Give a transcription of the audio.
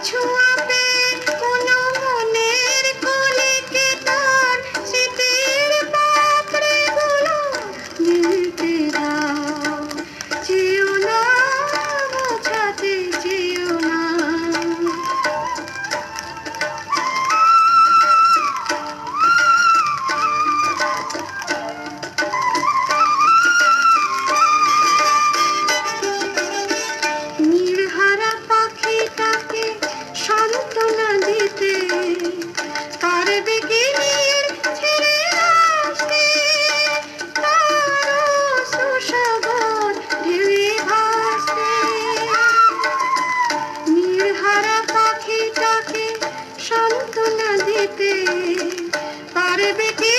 ছোঁয়াবে কোনো মনের কলিকে তার স্মৃতির পাপড়িগুলো মিলতে দাও। যেও না বোঝাতে যেও না। নীড়হারা পাখিটাকে সান্ত্বনা দিতে পারবে কি নীড় ছেড়ে আসতে? তার অশ্রুসাগর ঢেউয়ে ভাসতে। নীড়হারা পাখিটাকে সান্ত্বনা দিতে পারবে কি